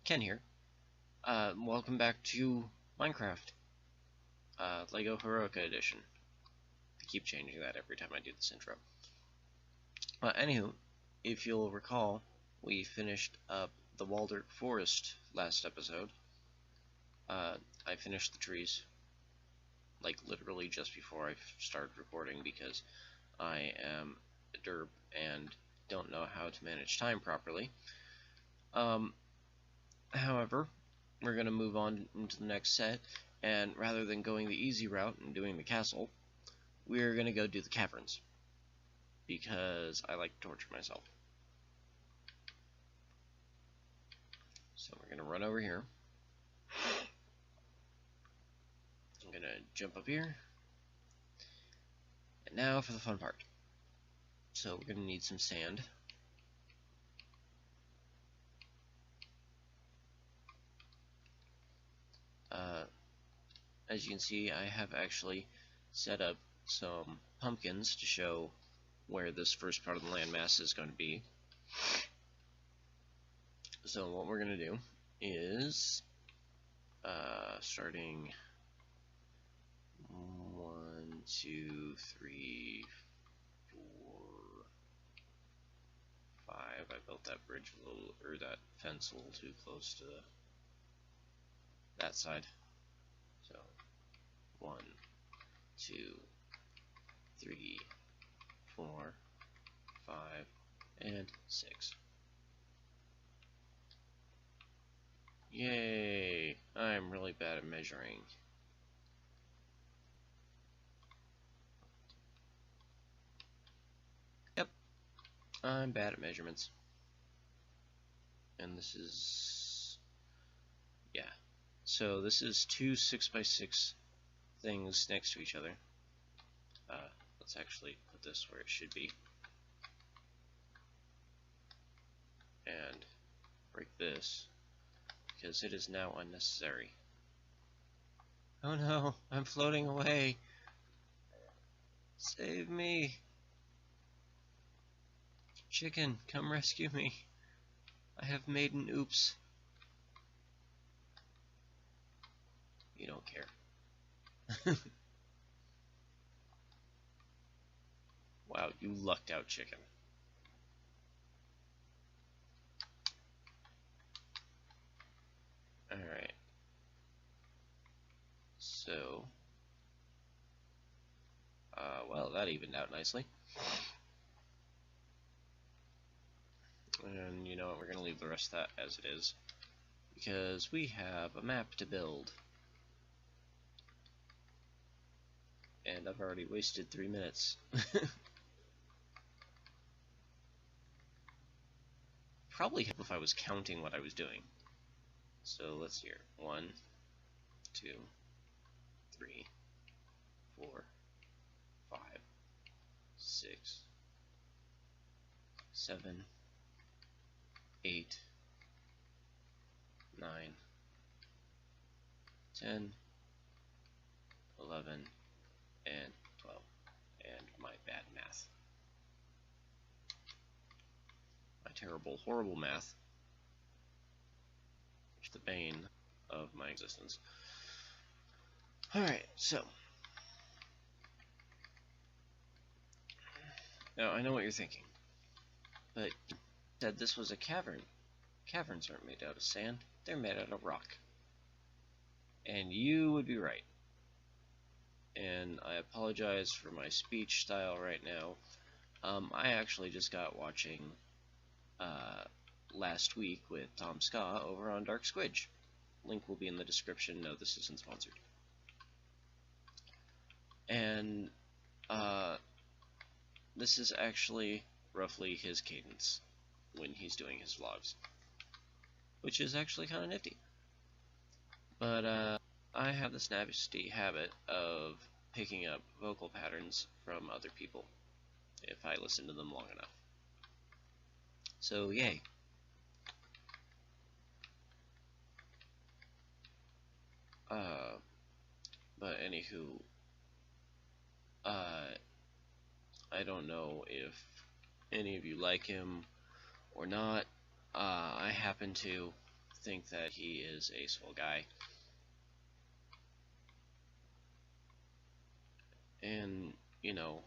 Ken here. Welcome back to Minecraft, Lego Heroica Edition. I keep changing that every time I do this intro. Anywho, if you'll recall, we finished up the Waldirt Forest last episode. I finished the trees, like literally just before I started recording because I am a derp and don't know how to manage time properly. However, we're going to move on into the next set, and rather than going the easy route and doing the castle, we're going to go do the caverns, because I like to torture myself. So we're going to run over here. I'm going to jump up here. And now for the fun part. So we're going to need some sand. As you can see, I have actually set up some pumpkins to show where this first part of the landmass is going to be. So what we're going to do is, starting 1, 2, 3, 4, 5. I built that bridge a little, or that fence a little too close to that side. So 1, 2, 3, 4, 5, and 6. Yay! I'm really bad at measuring. Yep, I'm bad at measurements. And this is... yeah. So this is two 6x6 things next to each other. Let's actually put this where it should be. And break this, because it is now unnecessary. Oh no, I'm floating away. Save me. Chicken, come rescue me. I have made an oops. You don't care. Wow, you lucked out, chicken. Alright. So, well, that evened out nicely. And you know what, we're going to leave the rest of that as it is, because we have a map to build. And I've already wasted 3 minutes. Probably help if I was counting what I was doing. So let's hear. 1, 2, 3, 4, 5, 6, 7, 8, 9, 10, 11, and 12. And my bad math. My terrible, horrible math. It's the bane of my existence. Alright, so. Now, I know what you're thinking. But you said this was a cavern. Caverns aren't made out of sand. They're made out of rock. And you would be right. And I apologize for my speech style right now. I actually just got watching last week with Tom Ska over on Dark Squidge. Link will be in the description. No, this isn't sponsored. And this is actually roughly his cadence when he's doing his vlogs, which is actually kind of nifty. But I have this nasty habit of picking up vocal patterns from other people if I listen to them long enough. So yay. But anywho, I don't know if any of you like him or not. I happen to think that he is a swell guy. And, you know,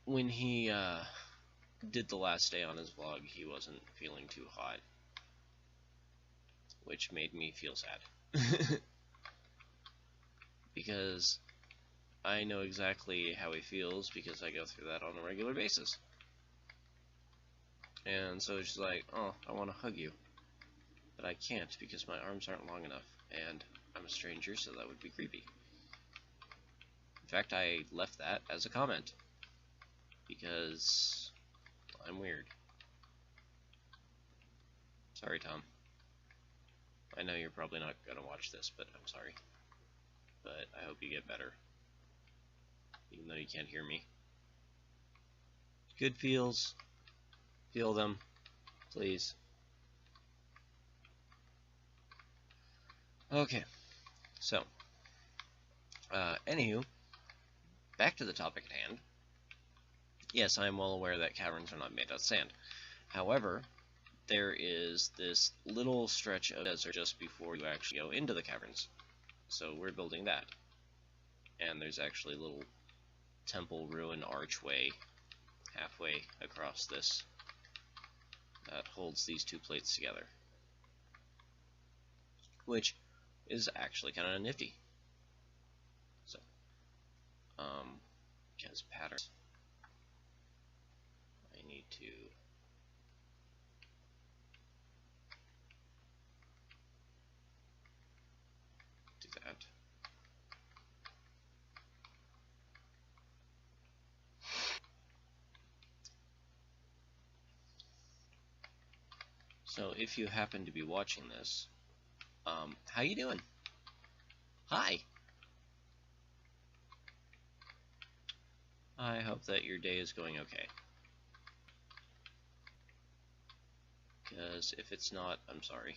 when he did the last day on his vlog, he wasn't feeling too hot, which made me feel sad. Because I know exactly how he feels, because I go through that on a regular basis. And so she's like, oh, I want to hug you. But I can't, because my arms aren't long enough, and I'm a stranger, so that would be creepy. In fact, I left that as a comment, because I'm weird. Sorry, Tom. I know you're probably not gonna watch this, but I'm sorry. But I hope you get better, even though you can't hear me. Good feels. Feel them, please. Okay, so, anywho, back to the topic at hand. Yes, I am well aware that caverns are not made out of sand. However, there is this little stretch of desert just before you actually go into the caverns. So we're building that. And there's actually a little temple ruin archway halfway across this that holds these two plates together, which is actually kind of nifty. So, because patterns, I need to do that. So if you happen to be watching this, how you doing? Hi! I hope that your day is going okay. Because if it's not, I'm sorry.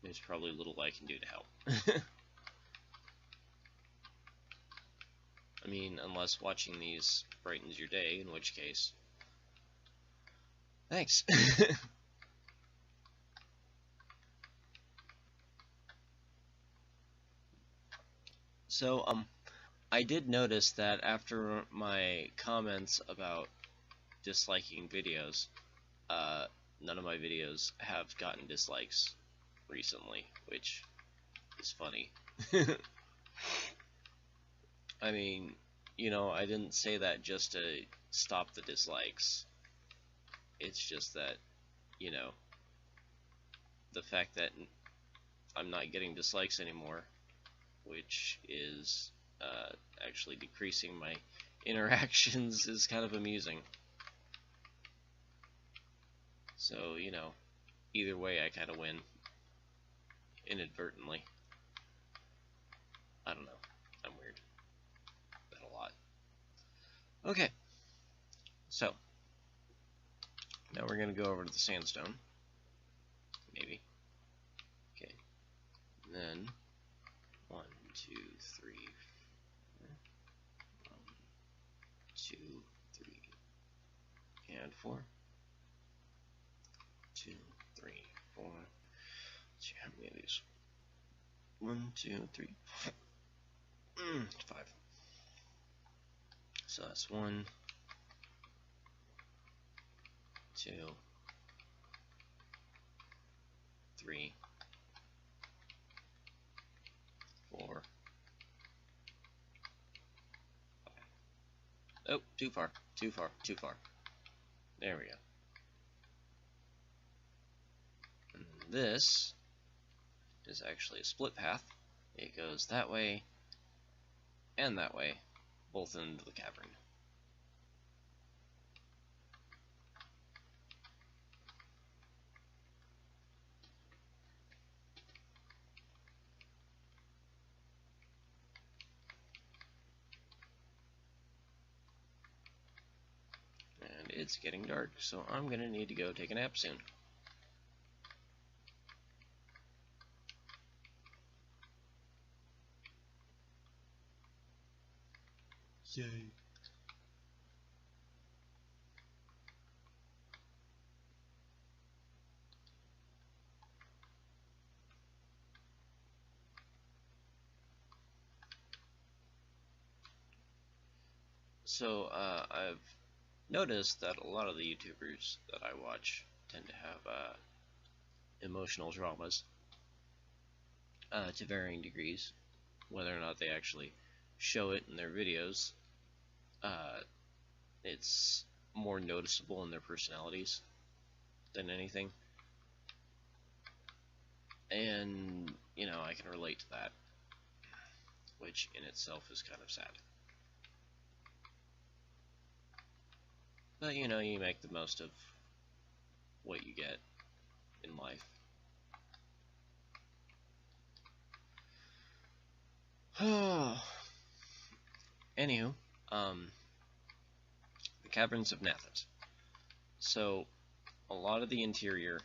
There's probably little I can do to help. I mean, unless watching these brightens your day, in which case, thanks. So, I did notice that after my comments about disliking videos, none of my videos have gotten dislikes recently, which is funny. I mean, you know, I didn't say that just to stop the dislikes. It's just that, you know, the fact that I'm not getting dislikes anymore, which is actually decreasing my interactions, is kind of amusing. So, you know, either way I kind of win, inadvertently. I don't know, I'm weird. That a lot. Okay, so now we're going to go over to the sandstone, maybe. Okay, and then 1, 2, 3, 4. 1, 2, 3, and 4. 2, 3, 4. Let's see how many of these. 1, 2, 3, 4. 5. So that's 1, 2, 3, 4, 5. Oh, too far, too far, too far. There we go. And this is actually a split path. It goes that way and that way, both into the cavern. And it's getting dark, so I'm gonna need to go take a nap soon. Yay. I've noticed that a lot of the YouTubers that I watch tend to have emotional traumas to varying degrees. Whether or not they actually show it in their videos, it's more noticeable in their personalities than anything. And, I can relate to that, which in itself is kind of sad. But, you make the most of what you get in life. Anywho, the Caverns of Nathis. So, a lot of the interior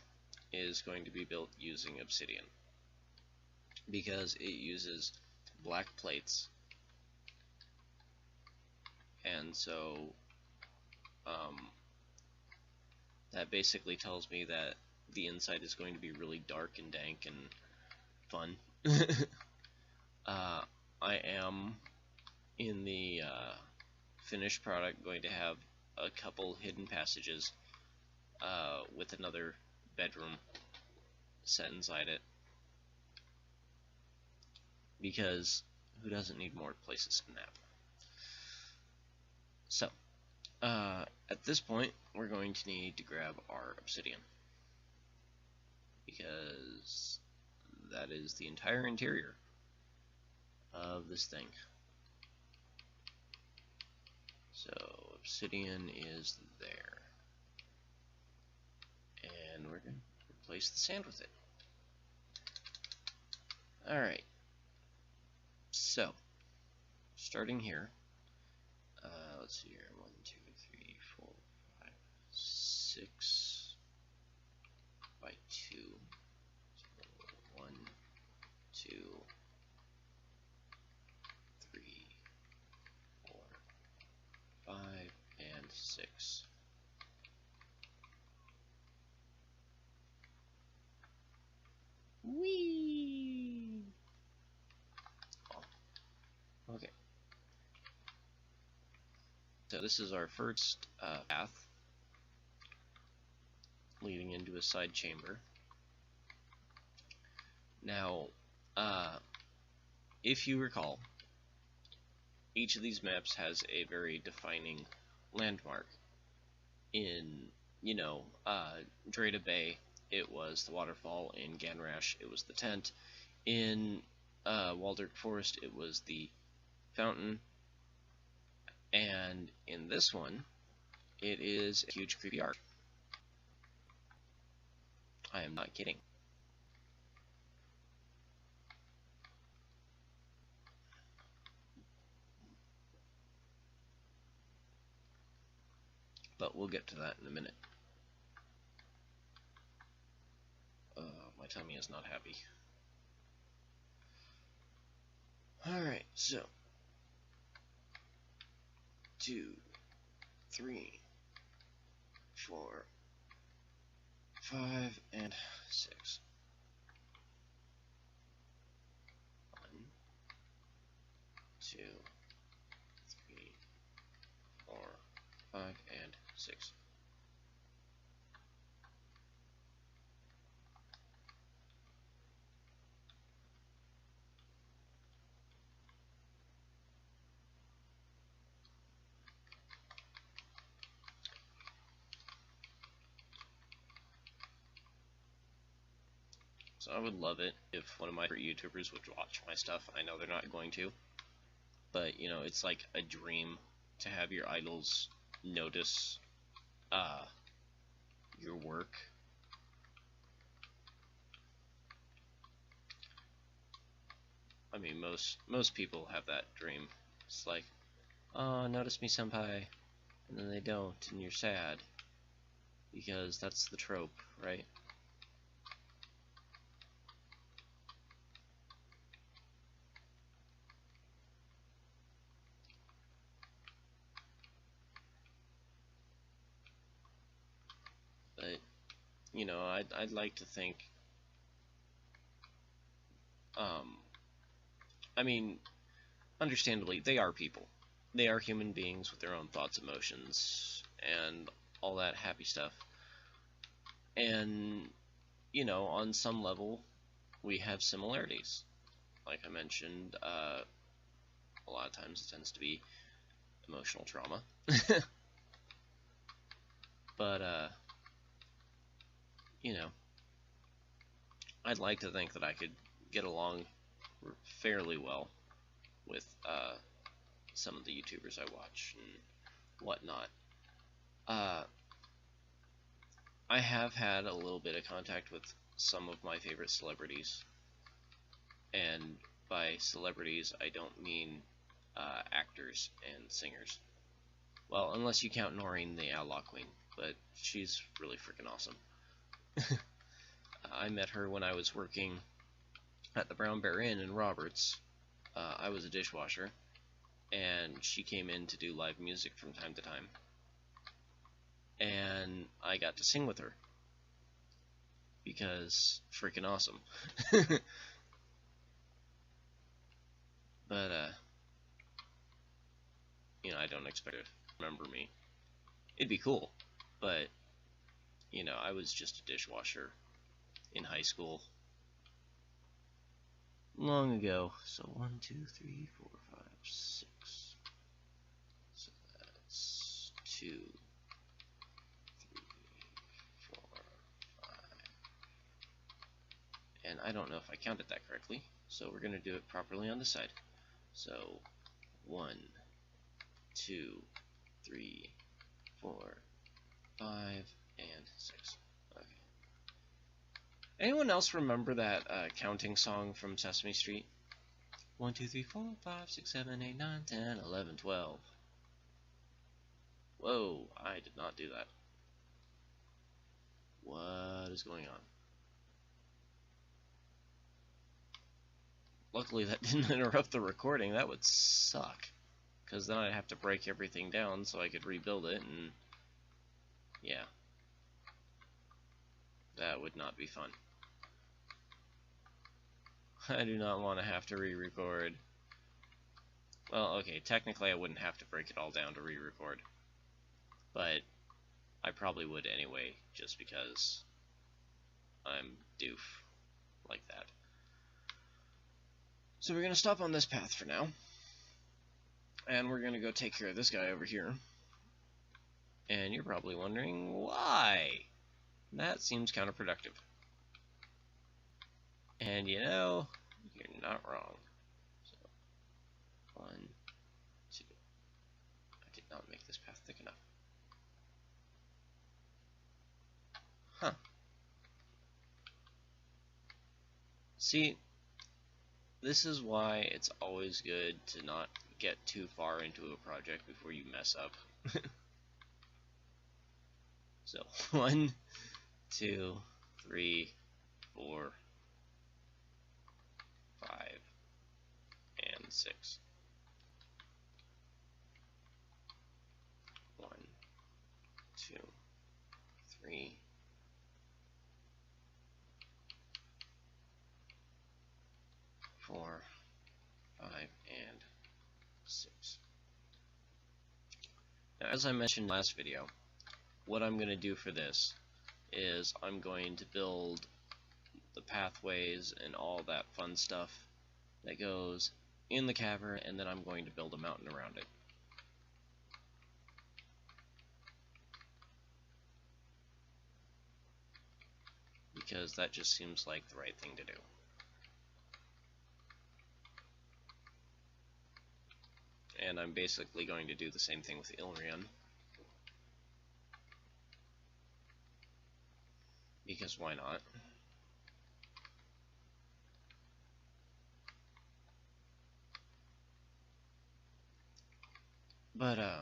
is going to be built using obsidian, because it uses black plates, and so that basically tells me that the inside is going to be really dark and dank and fun. I am, in the finished product, going to have a couple hidden passages with another bedroom set inside it, because who doesn't need more places to nap? So, at this point, we're going to need to grab our obsidian, because that is the entire interior of this thing. So, obsidian is there, and we're going to replace the sand with it. Alright, so, starting here, let's see here, 1, 2, 3, 4, 5, 6 by 2, so 1, 2, 3, 4, 5, and 6. Whee! Oh. Okay. So this is our first path leading into a side chamber. Now, if you recall, each of these maps has a very defining landmark. In, Dreda Bay, it was the waterfall. In Ganrash, it was the tent. In Waldirk Forest, it was the fountain. And in this one, it is a huge creepy arch. I am not kidding. But we'll get to that in a minute. My tummy is not happy. Alright, so 2, 3, 4, 5, and 6. 1, 2, 3, 4, 5, and 6. So I would love it if one of my favorite YouTubers would watch my stuff. I know they're not going to, but it's like a dream to have your idols notice your work. I mean, most people have that dream. It's like, oh, notice me, senpai, and then they don't, and you're sad, because that's the trope, right? But, I'd like to think, I mean, understandably, they are people. they are human beings with their own thoughts, emotions, and all that happy stuff. And, you know, on some level, we have similarities. Like I mentioned, a lot of times it tends to be emotional trauma. But, you know, I'd like to think that I could get along fairly well with some of the YouTubers I watch and whatnot. I have had a little bit of contact with some of my favorite celebrities, and by celebrities I don't mean actors and singers. Well, unless you count Noreen the Outlaw Queen, but she's really freaking awesome. I met her when I was working at the Brown Bear Inn in Roberts. I was a dishwasher, and she came in to do live music from time to time. And I got to sing with her, because freaking awesome. But, you know, I don't expect her to remember me. It'd be cool, but, you know, I was just a dishwasher in high school. Long ago. So 1, 2, 3, 4, 5, 6. So that's 2, 3, 4, 5. And I don't know if I counted that correctly, so we're going to do it properly on this side. So 1, 2, 3, 4, 5, and 6. Okay. Anyone else remember that counting song from Sesame Street? 1, 2, 3, 4, 5, 6, 7, 8, 9, 10, 11, 12. Whoa, I did not do that. What is going on? Luckily that didn't interrupt the recording. That would suck, because then I'd have to break everything down so I could rebuild it, and yeah, that would not be fun. I do not want to have to re-record. Well, okay, technically I wouldn't have to break it all down to re-record, but I probably would anyway, just because I'm doof like that. So we're going to stop on this path for now, and we're going to go take care of this guy over here. And you're probably wondering why. That seems counterproductive. And you know, you're not wrong. So, 1, 2. I did not make this path thick enough. Huh. See, this is why it's always good to not get too far into a project before you mess up. So, 1, 2, 3, 4, 5, and 6. 1, 2, 3, 4, 5, and 6. Now, as I mentioned in the last video, what I'm going to do for this is I'm going to build the pathways and all that fun stuff that goes in the cavern, and then I'm going to build a mountain around it. Because that just seems like the right thing to do. And I'm basically going to do the same thing with Ilrian. Because why not? But, I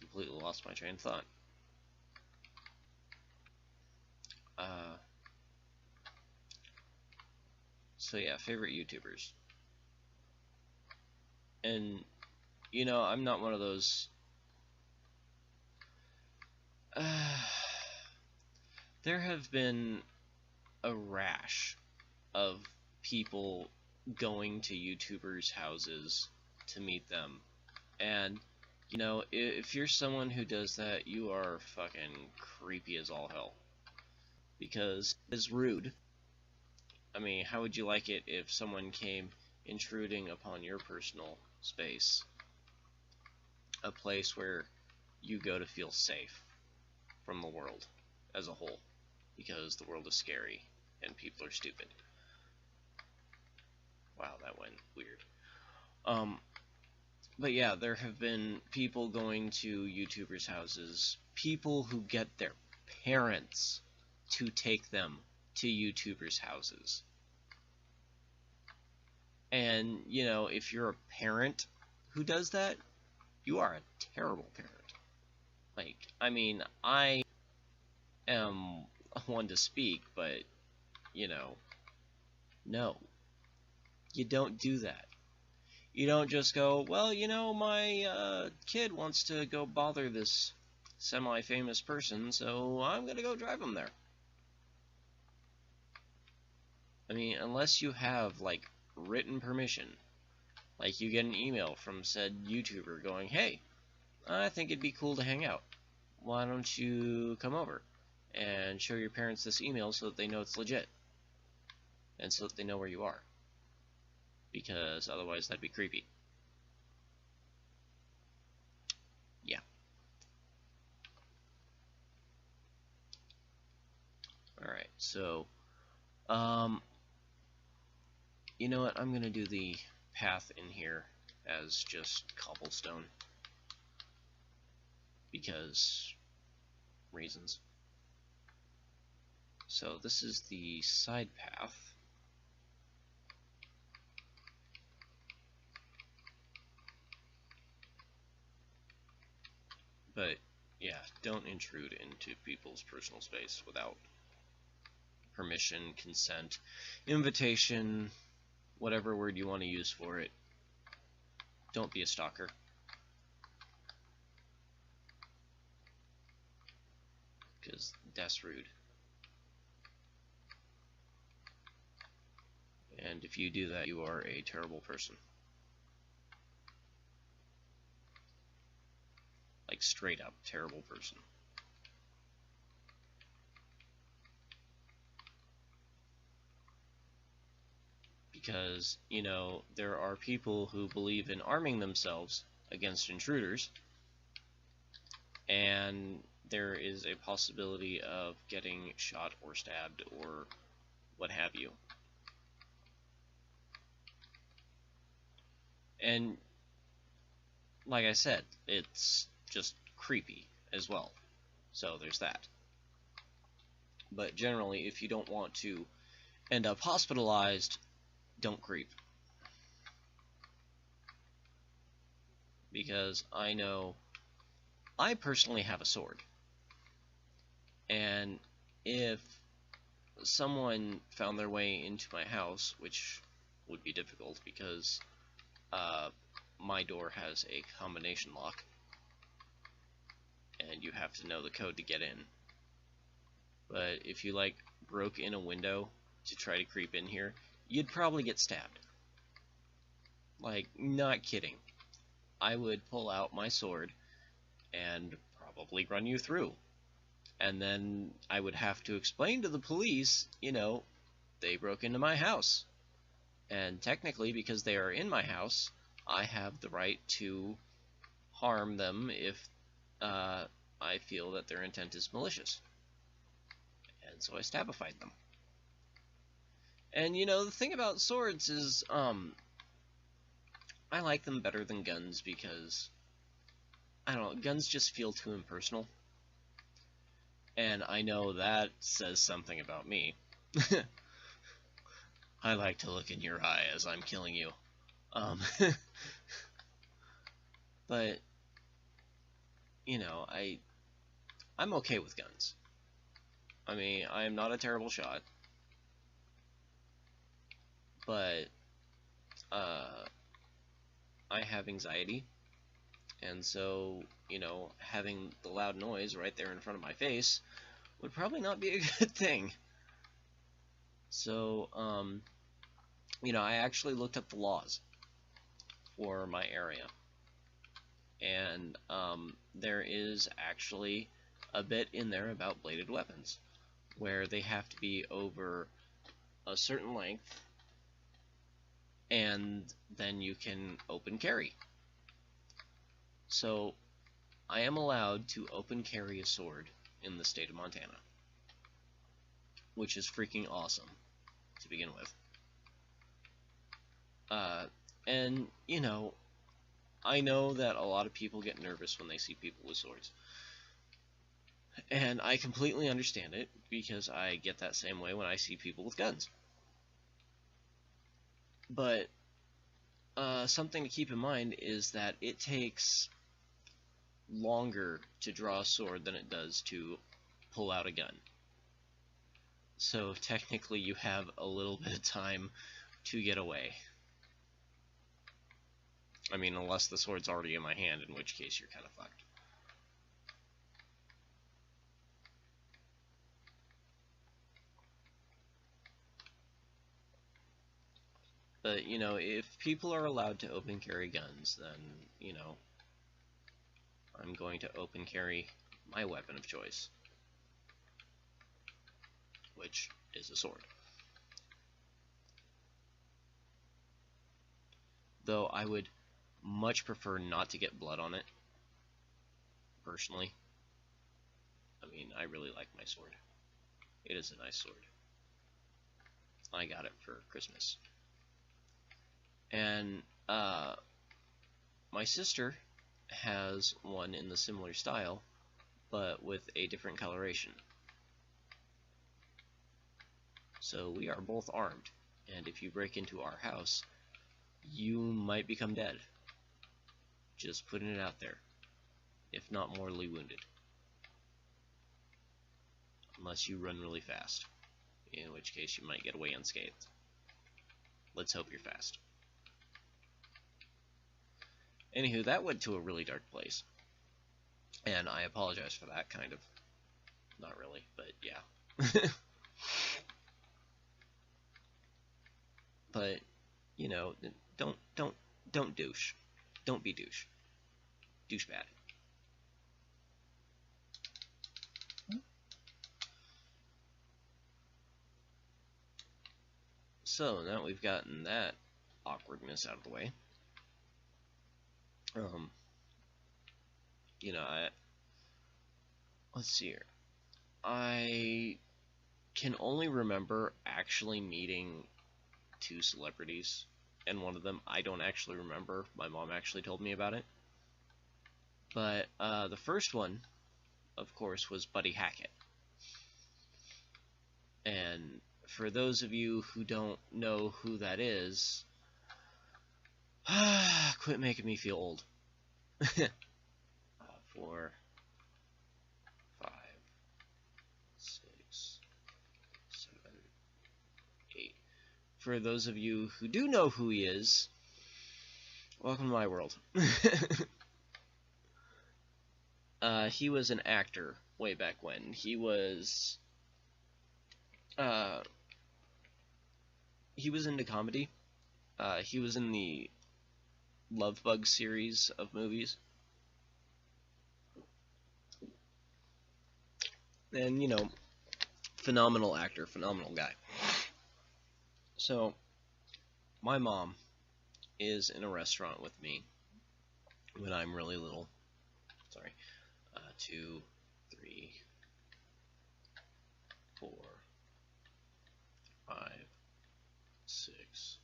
completely lost my train of thought. So yeah, favorite YouTubers. And, you know, I'm not one of those... there have been a rash of people going to YouTubers' houses to meet them. And, you know, if you're someone who does that, you are fucking creepy as all hell. Because it's rude. I mean, how would you like it if someone came intruding upon your personal space? A place where you go to feel safe from the world as a whole. Because the world is scary and people are stupid. Wow, that went weird. But yeah, there have been people going to YouTubers' houses, people who get their parents to take them to YouTubers' houses. And, you know, if you're a parent who does that, you are a terrible parent. Like, I mean, I am one to speak, but, you know, no. You don't do that. You don't just go, well, you know, my kid wants to go bother this semi-famous person, so I'm gonna go drive him there. I mean, unless you have, like, written permission, like you get an email from said YouTuber going, hey, I think it'd be cool to hang out. Why don't you come over and show your parents this email so that they know it's legit, and so that they know where you are. Because otherwise that'd be creepy. Yeah. Alright, so, you know what, I'm gonna do the path in here as just cobblestone. Because reasons. So this is the side path. But yeah, don't intrude into people's personal space without permission, consent, invitation, whatever word you want to use for it. Don't be a stalker. Because that's rude. And if you do that, you are a terrible person. Like, straight up terrible person. Because, you know, there are people who believe in arming themselves against intruders, and there is a possibility of getting shot or stabbed or what have you. And like I said, it's just creepy as well. So there's that. But generally, if you don't want to end up hospitalized, don't creep. Because I know I personally have a sword. And if someone found their way into my house, which would be difficult because my door has a combination lock, and you have to know the code to get in. But if you, like, broke in a window to try to creep in here, you'd probably get stabbed. Like, not kidding. I would pull out my sword and probably run you through. And then I would have to explain to the police, you know, they broke into my house. And technically, because they are in my house, I have the right to harm them if I feel that their intent is malicious. And so I stabified them. And, you know, the thing about swords is, I like them better than guns because, I don't know, guns just feel too impersonal. And I know that says something about me. I like to look in your eye as I'm killing you. But, you know, I'm okay with guns. I mean, I am not a terrible shot. But, I have anxiety. And so, you know, having the loud noise right there in front of my face would probably not be a good thing. So, I actually looked up the laws for my area, and there is actually a bit in there about bladed weapons, where they have to be over a certain length, and then you can open carry. So I am allowed to open carry a sword in the state of Montana, which is freaking awesome to begin with. And, I know that a lot of people get nervous when they see people with swords. And I completely understand it, because I get that same way when I see people with guns. But something to keep in mind is that it takes longer to draw a sword than it does to pull out a gun. So technically you have a little bit of time to get away. I mean, unless the sword's already in my hand, in which case you're kind of fucked. But, if people are allowed to open carry guns, then, I'm going to open carry my weapon of choice, which is a sword. Though I would much prefer not to get blood on it, personally. I mean, I really like my sword. It is a nice sword. I got it for Christmas. And my sister has one in the similar style, but with a different coloration. So we are both armed, and if you break into our house, you might become dead. Just putting it out there, if not mortally wounded. Unless you run really fast, in which case you might get away unscathed. Let's hope you're fast. Anywho, that went to a really dark place. And I apologize for that, kind of. Not really, but yeah. But, don't douche. Don't be douche. Douche bad. So, now we've gotten that awkwardness out of the way. Let's see here. I can only remember actually meeting 2 celebrities, and one of them I don't actually remember. My mom actually told me about it. But the first one, of course, was Buddy Hackett. And for those of you who don't know who that is, quit making me feel old. 4, 5, 6, 7, 8. For those of you who do know who he is, welcome to my world. He was an actor way back when. He was into comedy. He was in the Love Bug series of movies. And, phenomenal actor, phenomenal guy. So, my mom is in a restaurant with me when I'm really little. Sorry. 2, 3, 4, 5, 6,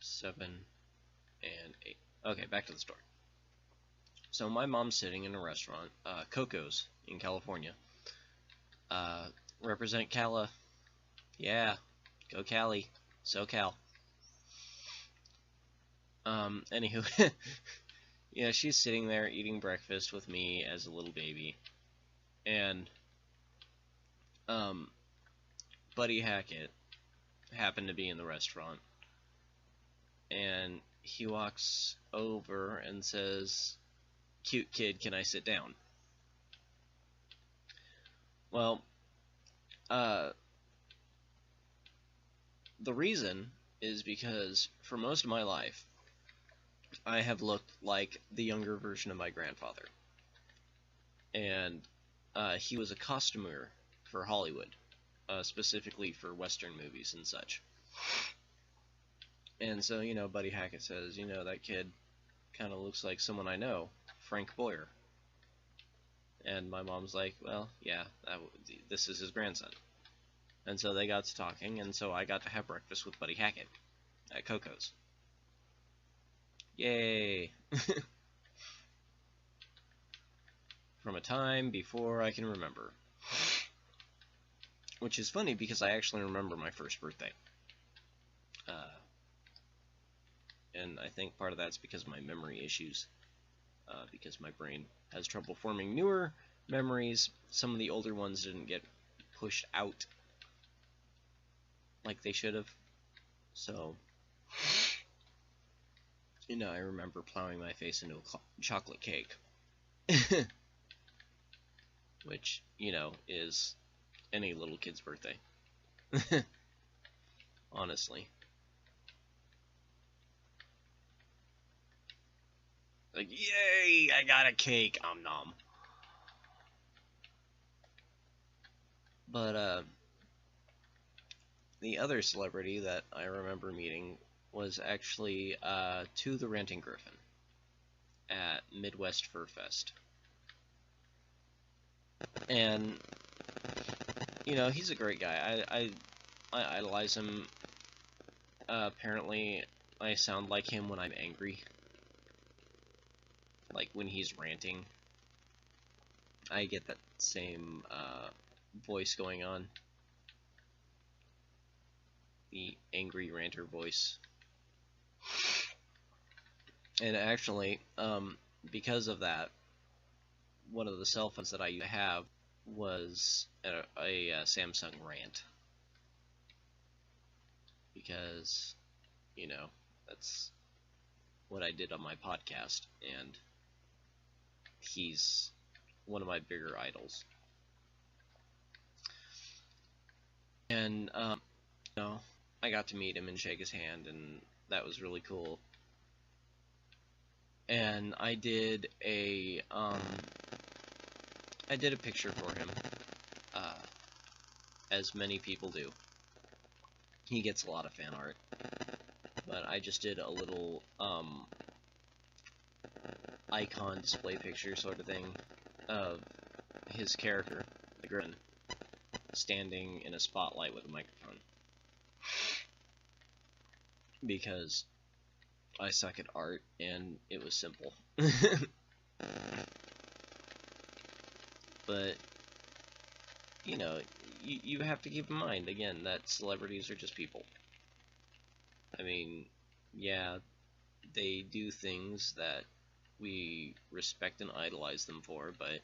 7, and 8. Okay, back to the story. So my mom's sitting in a restaurant, Coco's in California. Represent Cala. Yeah, go Cali. SoCal. Anywho, yeah, she's sitting there eating breakfast with me as a little baby, and Buddy Hackett happened to be in the restaurant, and he walks over and says, "Cute kid, can I sit down?" Well, the reason is because for most of my life, I have looked like the younger version of my grandfather. And he was a costumer for Hollywood, specifically for Western movies and such. And so, Buddy Hackett says, that kid kind of looks like someone I know, Frank Boyer. And my mom's like, well, yeah, this is his grandson. And so they got to talking, and so I got to have breakfast with Buddy Hackett at Coco's. Yay! From a time before I can remember. Which is funny because I actually remember my first birthday. And I think part of that's because of my memory issues. Because my brain has trouble forming newer memories. Some of the older ones didn't get pushed out like they should have. So, I remember plowing my face into a chocolate cake. Which, is any little kid's birthday. Honestly. Like, yay, I got a cake, om nom. But, the other celebrity that I remember meeting was actually, To the Ranting Griffin at Midwest Fur Fest. And, he's a great guy. I idolize him. Apparently, I sound like him when I'm angry. Like, when he's ranting. I get that same, voice going on. The angry ranter voice. And actually, because of that, one of the cell phones that I used to have was a Samsung Rant. Because, that's what I did on my podcast, and he's one of my bigger idols. And, I got to meet him and shake his hand, and that was really cool. And I did a picture for him, as many people do. He gets a lot of fan art, but I just did a little, icon display picture sort of thing of his character, the Griffin, standing in a spotlight with a microphone. Because I suck at art, and it was simple. But, you have to keep in mind, again, that celebrities are just people. I mean, yeah, they do things that we respect and idolize them for, but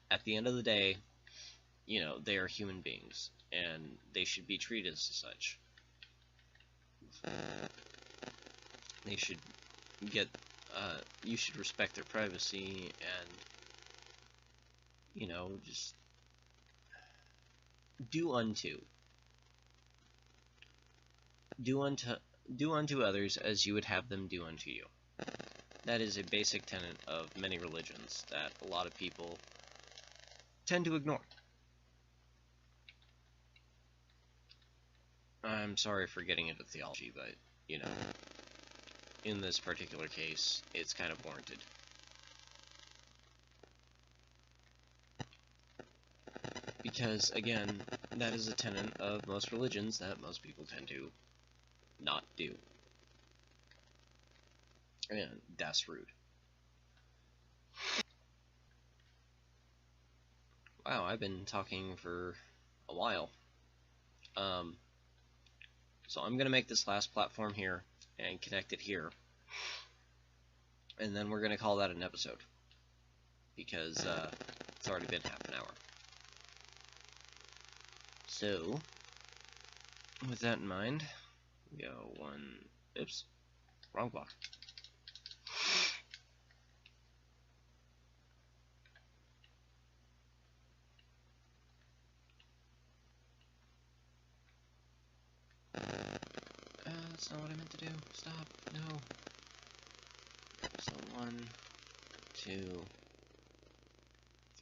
at the end of the day, they are human beings, and they should be treated as such. They should get, you should respect their privacy, and, just do unto others as you would have them do unto you. That is a basic tenet of many religions that a lot of people tend to ignore. I'm sorry for getting into theology, but, in this particular case, it's kind of warranted. Because, again, that is a tenet of most religions that most people tend to not do. And that's rude. Wow, I've been talking for a while. So I'm going to make this last platform here and connect it here. And then we're going to call that an episode. Because it's already been half an hour. So, with that in mind, go oops, wrong block. that's not what I meant to do. Stop. No. So 1, 2,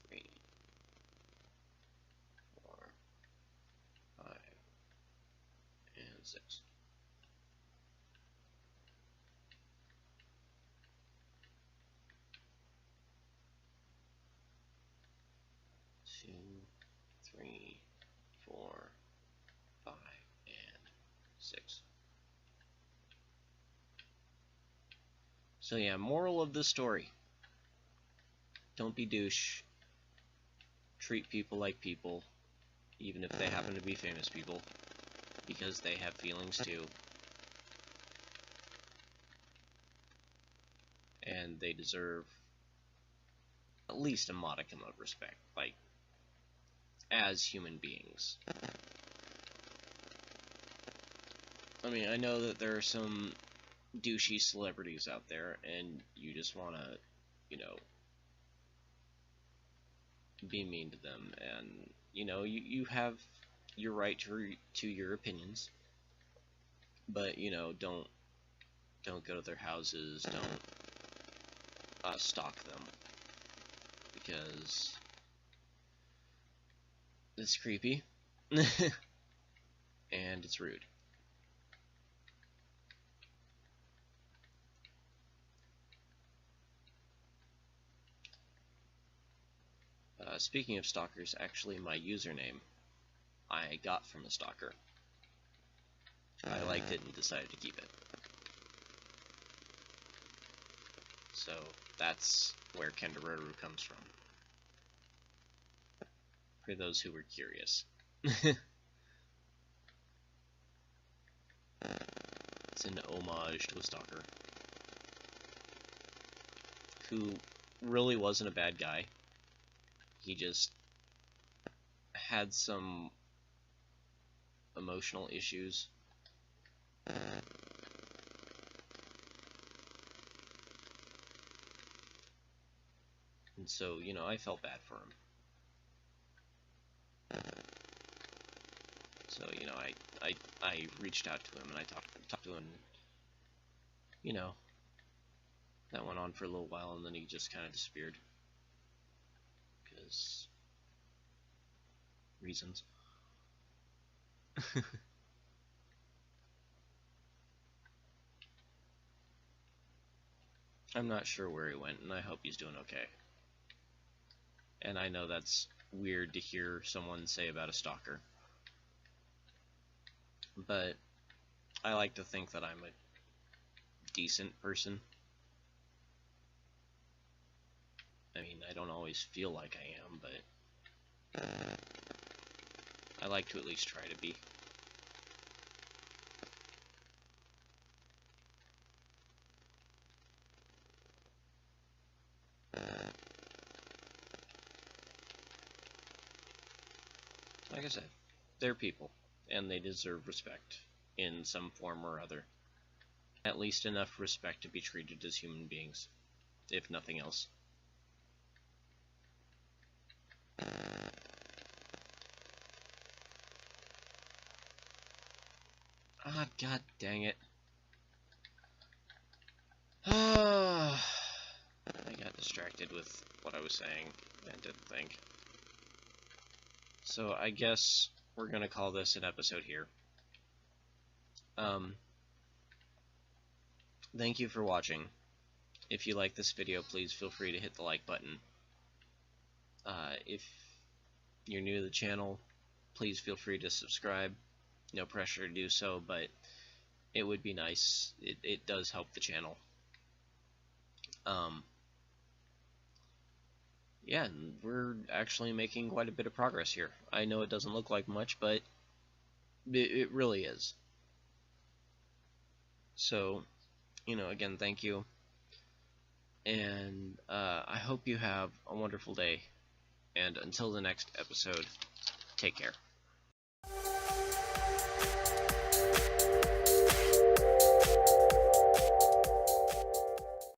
3, 4, 5, and 6. 2, 3, 4, 5, and 6. So yeah, moral of the story. Don't be douche. Treat people like people, even if they happen to be famous people, because they have feelings too. And they deserve at least a modicum of respect, like, as human beings. I mean, I know that there are some douchey celebrities out there, and you just want to, you know, be mean to them, and, you know, you have your right to your opinions, but, you know, don't go to their houses, don't stalk them, because it's creepy, and it's rude. Speaking of stalkers, actually my username I got from a stalker. I liked it and decided to keep it. So that's where Kendereru comes from. For those who were curious. It's an homage to a stalker. Who really wasn't a bad guy. He just had some emotional issues. And so, you know, I felt bad for him. So, you know, I reached out to him and I talked to him. You know, that went on for a little while and then he just kind of disappeared. Because reasons. I'm not sure where he went, and I hope he's doing okay. And I know that's weird to hear someone say about a stalker. But I like to think that I'm a decent person. I mean, I don't always feel like I am, but I like to at least try to be. Like I said, they're people, and they deserve respect in some form or other. At least enough respect to be treated as human beings, if nothing else. Ah, god dang it. I got distracted with what I was saying and didn't think. So I guess we're gonna call this an episode here. Thank you for watching. If you like this video, please feel free to hit the like button. If you're new to the channel, please feel free to subscribe. No pressure to do so, but it would be nice. It does help the channel. Yeah, we're actually making quite a bit of progress here. I know it doesn't look like much, but it really is. So, you know, again, thank you. And I hope you have a wonderful day. And until the next episode, take care.